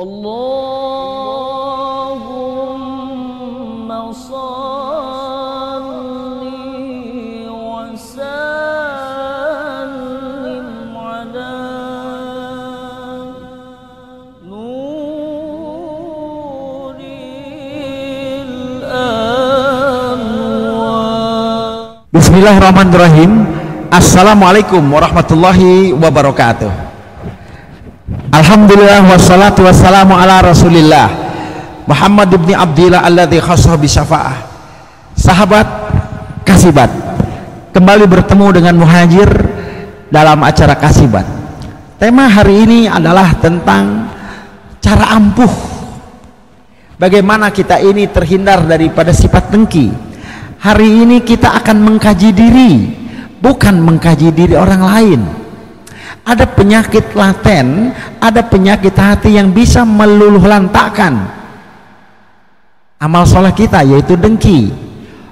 Allahumma salli wa sallim ala nuril anwar. Bismillahirrahmanirrahim. Assalamualaikum warahmatullahi wabarakatuh. Alhamdulillah wassalatu wassalamu ala rasulillah Muhammad ibn Abdillah alladzi khassahu bi syafa'ah. Sahabat Kasibat, kembali bertemu dengan Muhajir dalam acara Kasibat. Tema hari ini adalah tentang cara ampuh. Bagaimana kita ini terhindar daripada sifat dengki. Hari ini kita akan mengkaji diri, bukan mengkaji diri orang lain. Ada penyakit laten, ada penyakit hati yang bisa meluluhlantakkan amal soleh kita, yaitu dengki.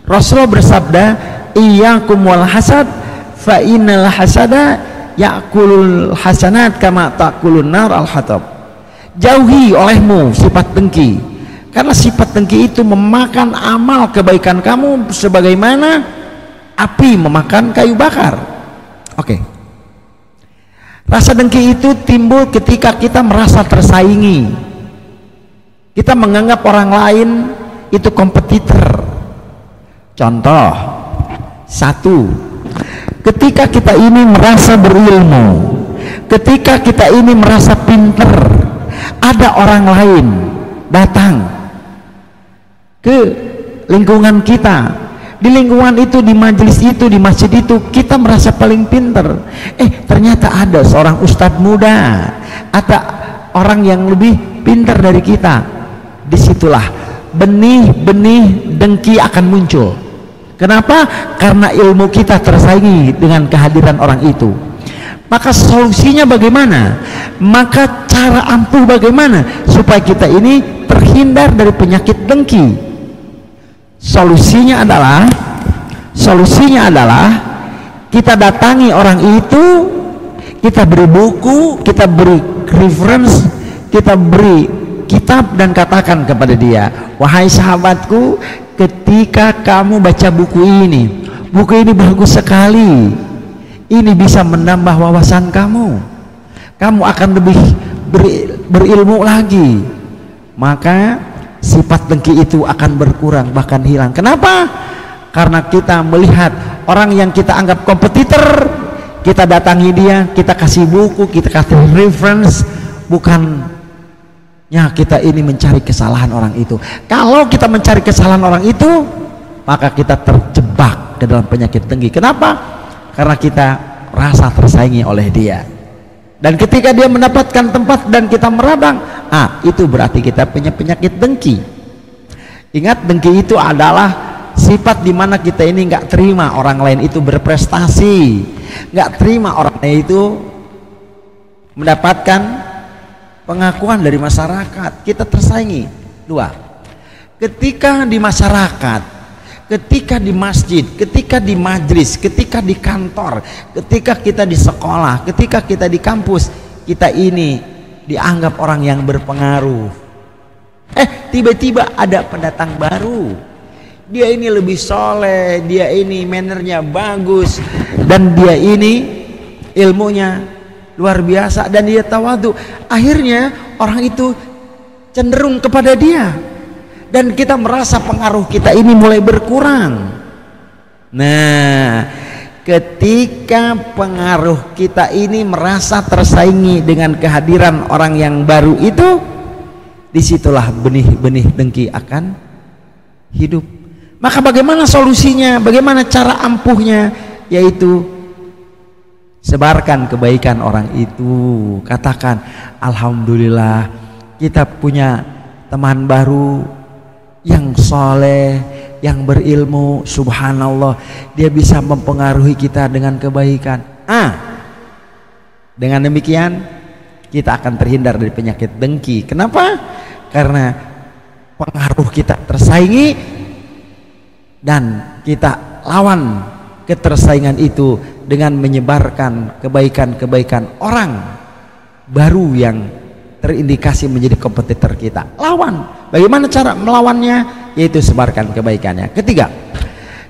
Rasulullah bersabda, iyyakum wal hasad fa innal hasada ya'kulul hasanat kama ta'kulun nar al hatab. Jauhi olehmu sifat dengki, karena sifat dengki itu memakan amal kebaikan kamu sebagaimana api memakan kayu bakar. Oke. Rasa dengki itu timbul ketika kita merasa tersaingi. Kita menganggap orang lain itu kompetitor. Contoh, satu, ketika kita ini merasa berilmu, ketika kita ini merasa pinter, ada orang lain datang ke lingkungan kita. Di lingkungan itu, di majelis itu, di masjid itu, kita merasa paling pinter. Ternyata ada seorang ustadz muda atau orang yang lebih pinter dari kita. Disitulah benih-benih dengki akan muncul. Kenapa? Karena ilmu kita tersaingi dengan kehadiran orang itu. Maka solusinya bagaimana? Maka cara ampuh bagaimana supaya kita ini terhindar dari penyakit dengki? Solusinya adalah kita datangi orang itu, kita beri buku, kita beri reference, kita beri kitab dan katakan kepada dia, wahai sahabatku, ketika kamu baca buku ini bagus sekali, ini bisa menambah wawasan kamu akan lebih berilmu lagi, maka sifat dengki itu akan berkurang, bahkan hilang. Kenapa? Karena kita melihat orang yang kita anggap kompetitor, kita datangi dia, kita kasih buku, kita kasih reference, bukannya kita ini mencari kesalahan orang itu. Kalau kita mencari kesalahan orang itu, maka kita terjebak ke dalam penyakit dengki. Kenapa? Karena kita rasa tersaingi oleh dia. Dan ketika dia mendapatkan tempat dan kita meradang, itu berarti kita punya penyakit dengki. Ingat, dengki itu adalah sifat dimana kita ini nggak terima orang lain itu berprestasi, nggak terima orang lain itu mendapatkan pengakuan dari masyarakat. Kita tersaingi. Dua, ketika di masyarakat, ketika di masjid, ketika di majlis, ketika di kantor, ketika kita di sekolah, ketika kita di kampus, kita ini dianggap orang yang berpengaruh. Tiba-tiba ada pendatang baru, dia ini lebih soleh, dia ini mannernya bagus, dan dia ini ilmunya luar biasa, dan dia tawadu. Akhirnya orang itu cenderung kepada dia, dan kita merasa pengaruh kita ini mulai berkurang. Nah, ketika pengaruh kita ini merasa tersaingi dengan kehadiran orang yang baru itu, disitulah benih-benih dengki akan hidup. Maka bagaimana solusinya? Bagaimana cara ampuhnya? Yaitu sebarkan kebaikan orang itu. Katakan, alhamdulillah kita punya teman baru yang soleh, yang berilmu, subhanallah, dia bisa mempengaruhi kita dengan kebaikan. Dengan demikian kita akan terhindar dari penyakit dengki. Kenapa? Karena pengaruh kita tersaingi, dan kita lawan ketersaingan itu dengan menyebarkan kebaikan-kebaikan orang baru yang terindikasi menjadi kompetitor kita. Lawan. Bagaimana cara melawannya? Yaitu sebarkan kebaikannya. Ketiga,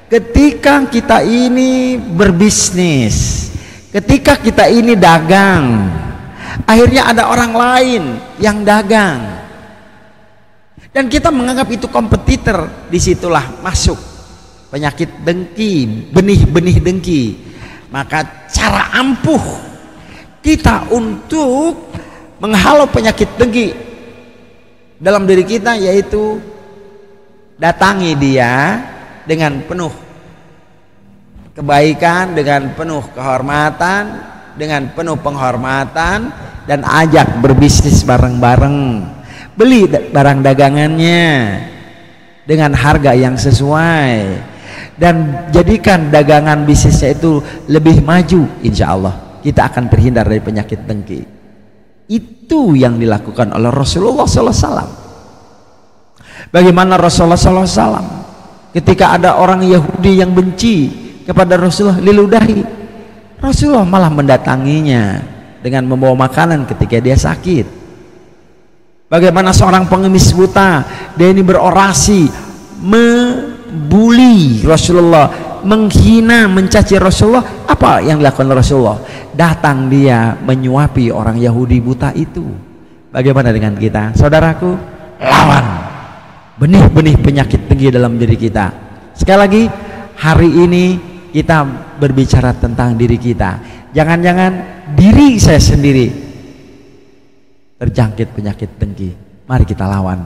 ketika kita ini berbisnis, ketika kita ini dagang, akhirnya ada orang lain yang dagang dan kita menganggap itu kompetitor, disitulah masuk penyakit dengki, benih-benih dengki. Maka cara ampuh kita untuk menghalau penyakit dengki dalam diri kita yaitu datangi dia dengan penuh kebaikan, dengan penuh kehormatan, dengan penuh penghormatan, dan ajak berbisnis bareng-bareng. Beli barang dagangannya dengan harga yang sesuai dan jadikan dagangan bisnisnya itu lebih maju. Insya Allah kita akan terhindar dari penyakit dengki. Itu yang dilakukan oleh Rasulullah SAW. Bagaimana Rasulullah SAW ketika ada orang Yahudi yang benci kepada Rasulullah, liludahi, Rasulullah malah mendatanginya dengan membawa makanan ketika dia sakit. Bagaimana seorang pengemis buta, dia ini berorasi membuli Rasulullah, menghina, mencaci Rasulullah. Apa yang dilakukan Rasulullah? Datang dia menyuapi orang Yahudi buta itu. Bagaimana dengan kita, saudaraku? Lawan benih-benih penyakit dengki dalam diri kita. Sekali lagi, hari ini kita berbicara tentang diri kita. Jangan-jangan diri saya sendiri terjangkit penyakit dengki. Mari kita lawan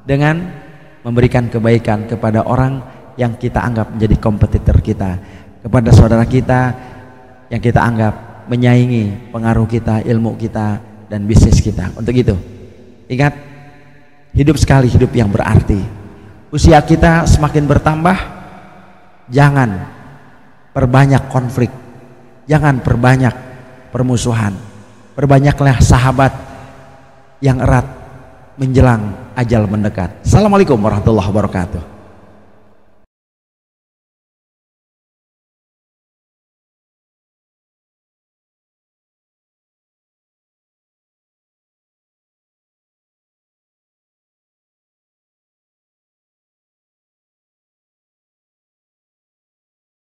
dengan memberikan kebaikan kepada orang yang kita anggap menjadi kompetitor kita, kepada saudara kita yang kita anggap menyaingi pengaruh kita, ilmu kita, dan bisnis kita. Untuk itu, ingat, hidup sekali hidup yang berarti. Usia kita semakin bertambah, jangan perbanyak konflik, jangan perbanyak permusuhan, perbanyaklah sahabat yang erat menjelang ajal mendekat. Assalamualaikum warahmatullahi wabarakatuh.